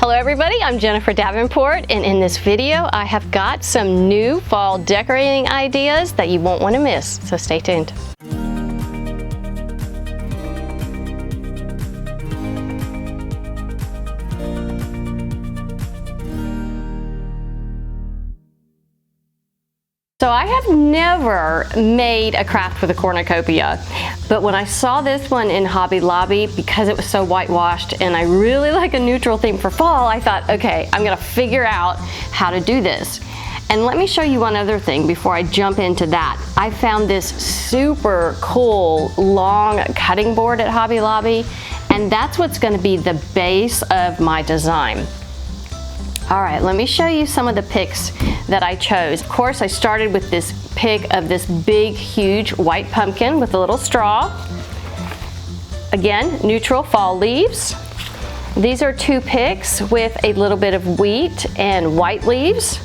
Hello everybody, I'm Jennifer Davenport, and in this video I have got some new fall decorating ideas that you won't want to miss, so stay tuned. So I have never made a craft with a cornucopia, but when I saw this one in Hobby Lobby, because it was so whitewashed and I really like a neutral theme for fall, I thought, okay, I'm gonna figure out how to do this. And let me show you one other thing before I jump into that. I found this super cool long cutting board at Hobby Lobby, and that's what's gonna be the base of my design. All right, let me show you some of the picks that I chose. Of course, I started with this pick of this big, huge white pumpkin with a little straw. Again, neutral fall leaves. These are two picks with a little bit of wheat and white leaves.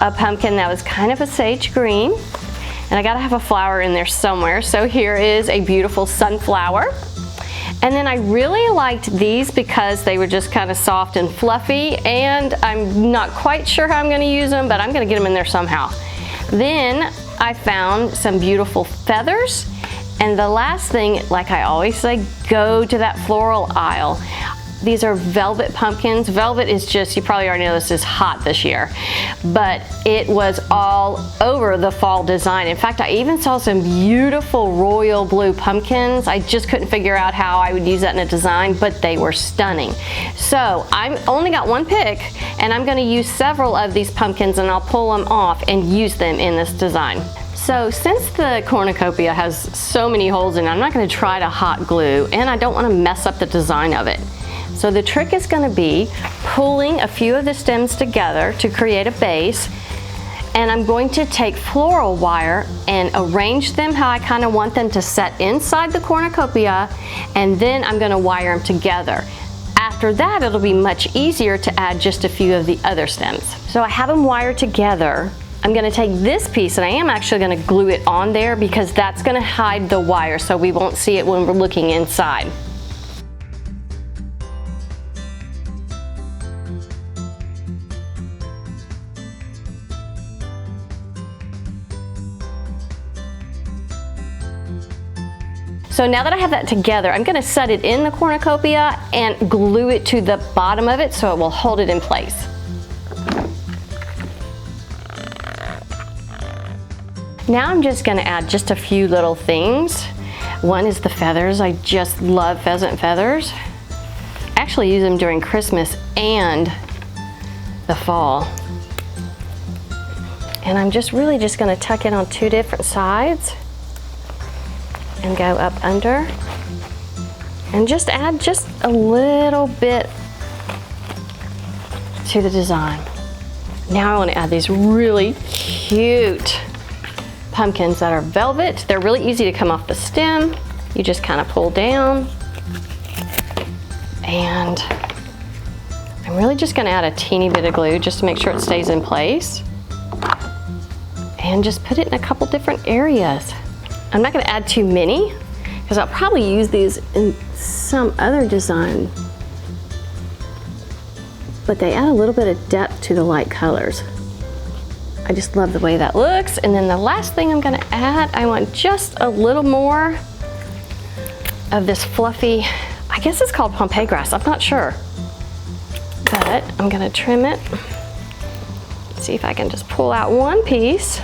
A pumpkin that was kind of a sage green. And I gotta have a flower in there somewhere. So here is a beautiful sunflower. And then I really liked these because they were just kind of soft and fluffy, and I'm not quite sure how I'm going to use them, but I'm going to get them in there somehow. Then I found some beautiful feathers, and the last thing, like I always say, go to that floral aisle. These are velvet pumpkins. Velvet is just, you probably already know this is hot this year, but it was all over the fall design. In fact, I even saw some beautiful royal blue pumpkins. I just couldn't figure out how I would use that in a design, but they were stunning. So I've only got one pick, and I'm gonna use several of these pumpkins, and I'll pull them off and use them in this design. So since the cornucopia has so many holes in it, I'm not gonna try to hot glue, and I don't wanna mess up the design of it. So the trick is going to be pulling a few of the stems together to create a base, and I'm going to take floral wire and arrange them how I kind of want them to set inside the cornucopia, and then I'm going to wire them together. After that, it'll be much easier to add just a few of the other stems. So I have them wired together. I'm going to take this piece, and I am actually going to glue it on there because that's going to hide the wire so we won't see it when we're looking inside. So now that I have that together, I'm going to set it in the cornucopia and glue it to the bottom of it so it will hold it in place. Now I'm just going to add just a few little things. One is the feathers. I just love pheasant feathers. I actually use them during Christmas and the fall. And I'm just really just going to tuck it on two different sides and go up under and just add just a little bit to the design. Now I want to add these really cute pumpkins that are velvet. They're really easy to come off the stem. You just kind of pull down, and I'm really just going to add a teeny bit of glue just to make sure it stays in place, and just put it in a couple different areas. I'm not going to add too many because I'll probably use these in some other design, but they add a little bit of depth to the light colors. I just love the way that looks. And then the last thing I'm going to add, I want just a little more of this fluffy, I guess it's called Pompeii grass, I'm not sure, but I'm going to trim it. See if I can just pull out one piece.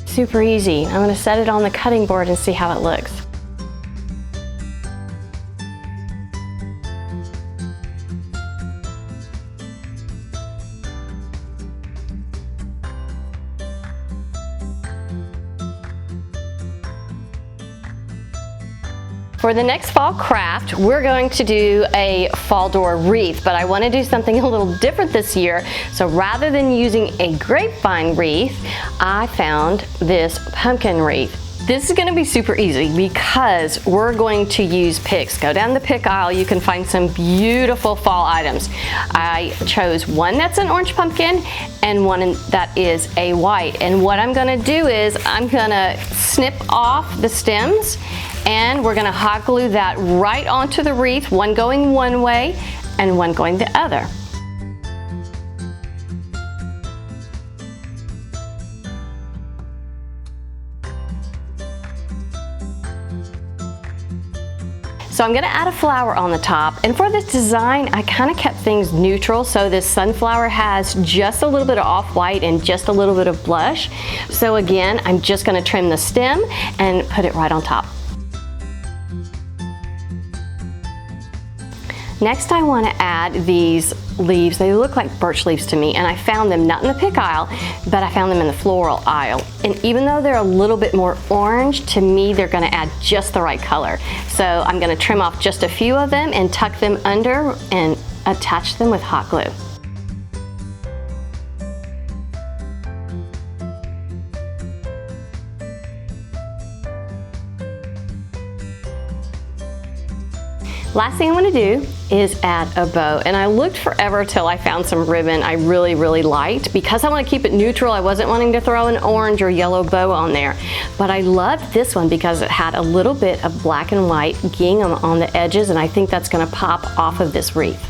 Super easy. I'm going to set it on the cutting board and see how it looks. For the next fall craft, we're going to do a fall door wreath, but I want to do something a little different this year. So rather than using a grapevine wreath, I found this pumpkin wreath. This is gonna be super easy because we're going to use picks. Go down the pick aisle, you can find some beautiful fall items. I chose one that's an orange pumpkin and one that is a white. And what I'm gonna do is I'm gonna snip off the stems and we're gonna hot glue that right onto the wreath, one going one way and one going the other. So I'm gonna add a flower on the top, and for this design, I kind of kept things neutral, so this sunflower has just a little bit of off-white and just a little bit of blush. So again, I'm just gonna trim the stem and put it right on top. Next, I want to add these leaves. They look like birch leaves to me, and I found them not in the pick aisle, but I found them in the floral aisle. And even though they're a little bit more orange, to me they're going to add just the right color. So I'm going to trim off just a few of them and tuck them under and attach them with hot glue. Last thing I want to do is add a bow, and I looked forever till I found some ribbon I really liked. Because I want to keep it neutral, I wasn't wanting to throw an orange or yellow bow on there, but I loved this one because it had a little bit of black and white gingham on the edges, and I think that's going to pop off of this wreath.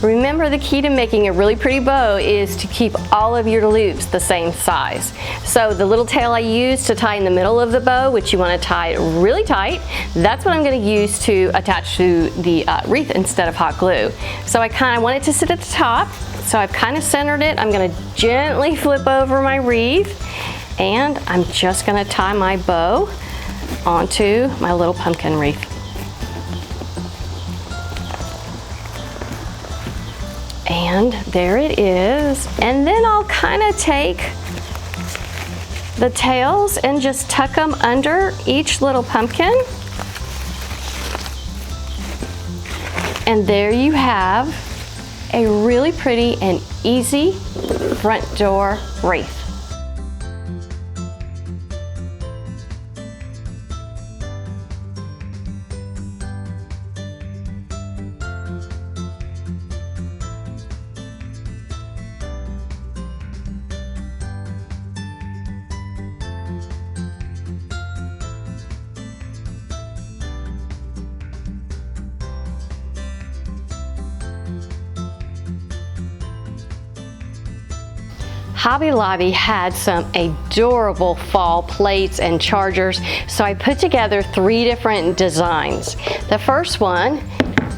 Remember, the key to making a really pretty bow is to keep all of your loops the same size. So the little tail I used to tie in the middle of the bow, which you want to tie it really tight, that's what I'm going to use to attach to the wreath instead of hot glue. So I kind of want it to sit at the top, so I've kind of centered it. I'm going to gently flip over my wreath, and I'm just going to tie my bow onto my little pumpkin wreath. And there it is. And then I'll kind of take the tails and just tuck them under each little pumpkin. And there you have a really pretty and easy front door wreath. Hobby Lobby had some adorable fall plates and chargers, so I put together 3 different designs. The first one,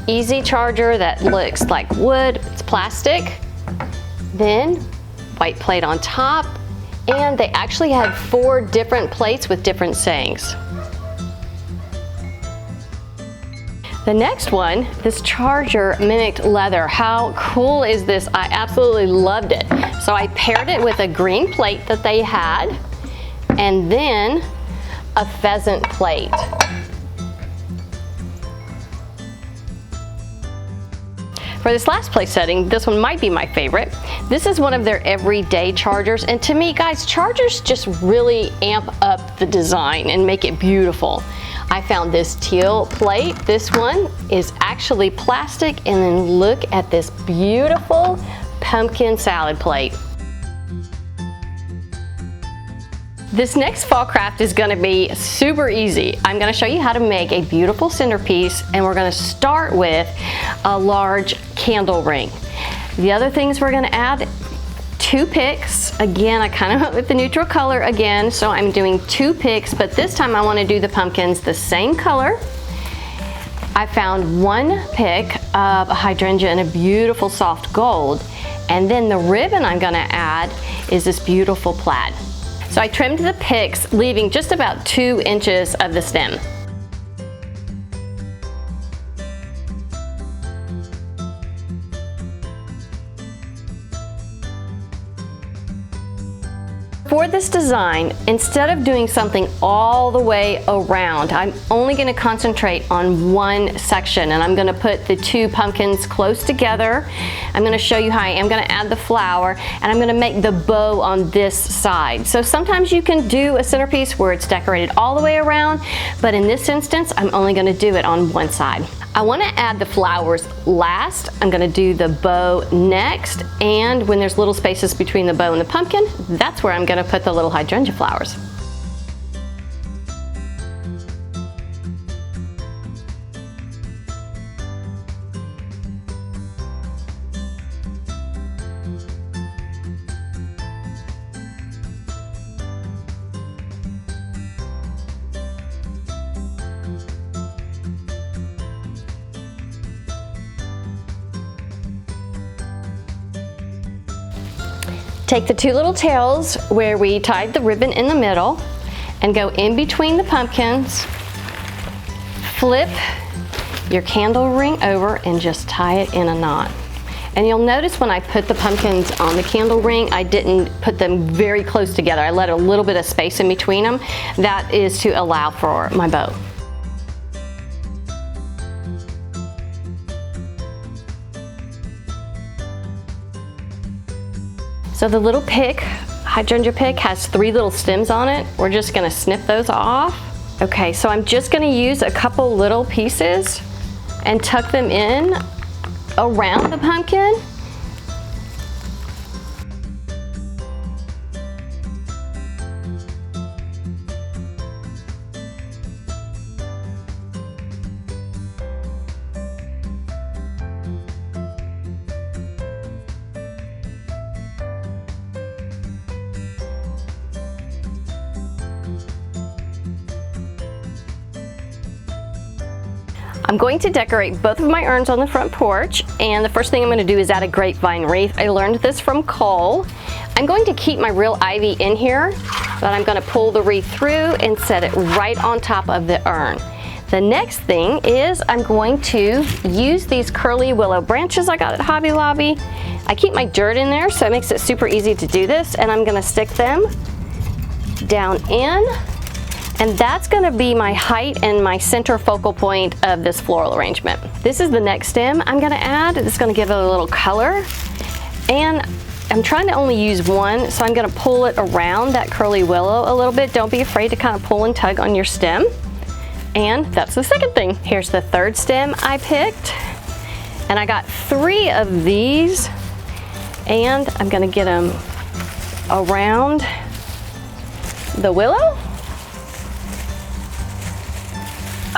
easy charger that looks like wood, it's plastic, then white plate on top, and they actually had 4 different plates with different sayings. The next one, this charger mimicked leather. How cool is this? I absolutely loved it. So I paired it with a green plate that they had, and then a pheasant plate. For this last place setting, this one might be my favorite. This is one of their everyday chargers, and to me, guys, chargers just really amp up the design and make it beautiful. I found this teal plate. This one is actually plastic, and then look at this beautiful pumpkin salad plate. This next fall craft is going to be super easy. I'm going to show you how to make a beautiful centerpiece, and we're going to start with a large candle ring. The other things we're going to add, 2 picks. Again, I kind of went with the neutral color again, so I'm doing 2 picks, but this time I want to do the pumpkins the same color. I found 1 pick of a hydrangea in a beautiful soft gold, and then the ribbon I'm going to add is this beautiful plaid. So I trimmed the picks, leaving just about 2 inches of the stem. For this design, instead of doing something all the way around, I'm only going to concentrate on one section, and I'm going to put the two pumpkins close together. I'm going to show you how I am going to add the flower, and I'm going to make the bow on this side. So sometimes you can do a centerpiece where it's decorated all the way around, but in this instance, I'm only going to do it on one side. I want to add the flowers last. I'm going to do the bow next, and when there's little spaces between the bow and the pumpkin, that's where I'm going to put the little hydrangea flowers. Take the two little tails where we tied the ribbon in the middle and go in between the pumpkins, flip your candle ring over and just tie it in a knot. And you'll notice when I put the pumpkins on the candle ring, I didn't put them very close together. I let a little bit of space in between them. That is to allow for my bow. So the little pick, hydrangea pick, has 3 little stems on it. We're just gonna snip those off. Okay, so I'm just gonna use a couple little pieces and tuck them in around the pumpkin. I'm going to decorate both of my urns on the front porch, and the first thing I'm going to do is add a grapevine wreath. I learned this from Cole. I'm going to keep my real ivy in here, but I'm going to pull the wreath through and set it right on top of the urn. The next thing is I'm going to use these curly willow branches I got at Hobby Lobby. I keep my dirt in there, so it makes it super easy to do this, and I'm going to stick them down in. And that's gonna be my height and my center focal point of this floral arrangement. This is the next stem I'm gonna add. It's gonna give it a little color. And I'm trying to only use one, so I'm gonna pull it around that curly willow a little bit. Don't be afraid to kind of pull and tug on your stem. And that's the second thing. Here's the third stem I picked. And I got 3 of these, and I'm gonna get them around the willow.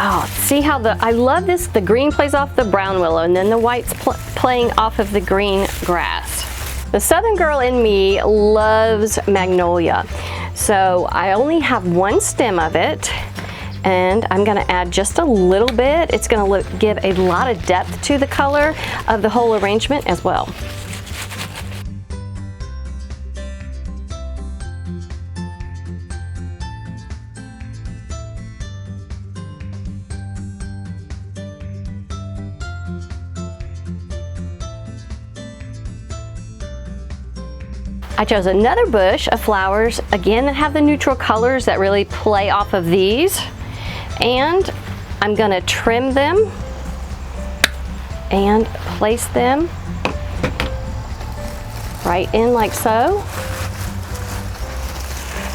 Oh, see how I love this, the green plays off the brown willow, and then the white's playing off of the green grass. The Southern girl in me loves magnolia, so I only have 1 stem of it, and I'm gonna add just a little bit. It's gonna give a lot of depth to the color of the whole arrangement as well. I chose another bush of flowers, again, that have the neutral colors that really play off of these. And I'm gonna trim them and place them right in like so.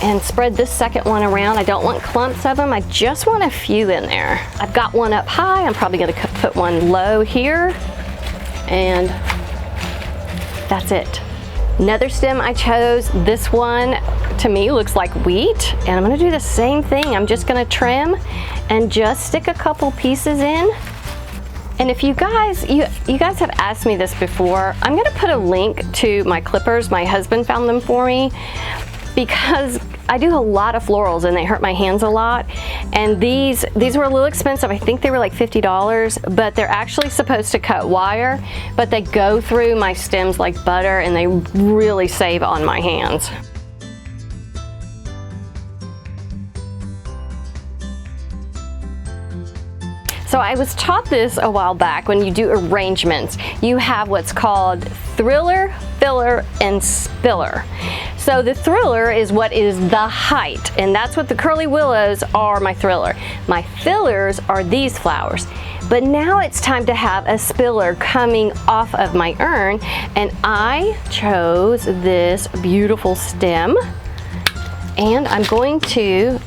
And spread this second one around. I don't want clumps of them, I just want a few in there. I've got one up high, I'm probably gonna put one low here, and that's it. Another stem I chose, this one to me looks like wheat, and I'm gonna do the same thing. I'm just gonna trim and just stick a couple pieces in. And if you guys have asked me this before, I'm gonna put a link to my clippers. My husband found them for me because I do a lot of florals and they hurt my hands a lot. And these were a little expensive. I think they were like $50, but they're actually supposed to cut wire, but they go through my stems like butter and they really save on my hands. So I was taught this a while back. When you do arrangements, you have what's called thriller, filler, and spiller. So the thriller is what is the height, and that's what the curly willows are, my thriller. My fillers are these flowers. But now it's time to have a spiller coming off of my urn, and I chose this beautiful stem, and I'm going to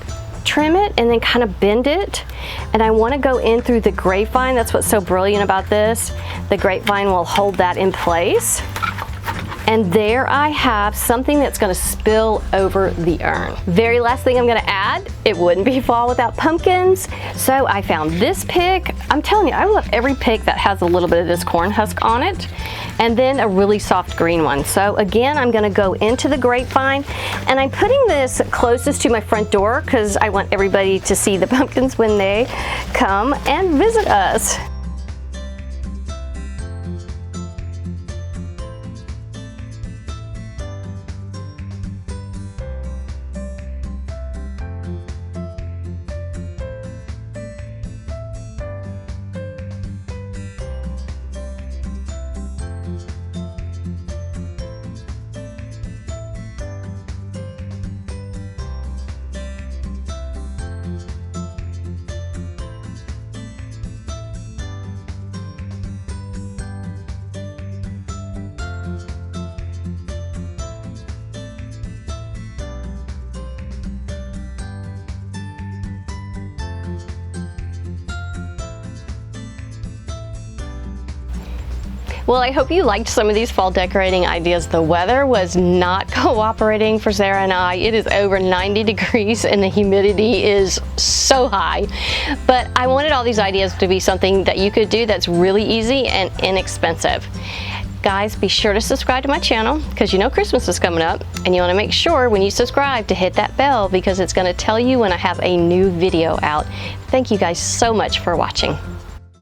trim it and then kind of bend it. And I want to go in through the grapevine. That's what's so brilliant about this. The grapevine will hold that in place. And there I have something that's going to spill over the urn. Very last thing I'm going to add, it wouldn't be fall without pumpkins. So I found this pick. I'm telling you, I love every pick that has a little bit of this corn husk on it. And then a really soft green one. So again, I'm going to go into the grapevine, and I'm putting this closest to my front door because I want everybody to see the pumpkins when they come and visit us. Well, I hope you liked some of these fall decorating ideas. The weather was not cooperating for Sarah and I. It is over 90 degrees and the humidity is so high. But I wanted all these ideas to be something that you could do that's really easy and inexpensive. Guys, be sure to subscribe to my channel because you know Christmas is coming up, and you want to make sure when you subscribe to hit that bell because it's going to tell you when I have a new video out. Thank you guys so much for watching.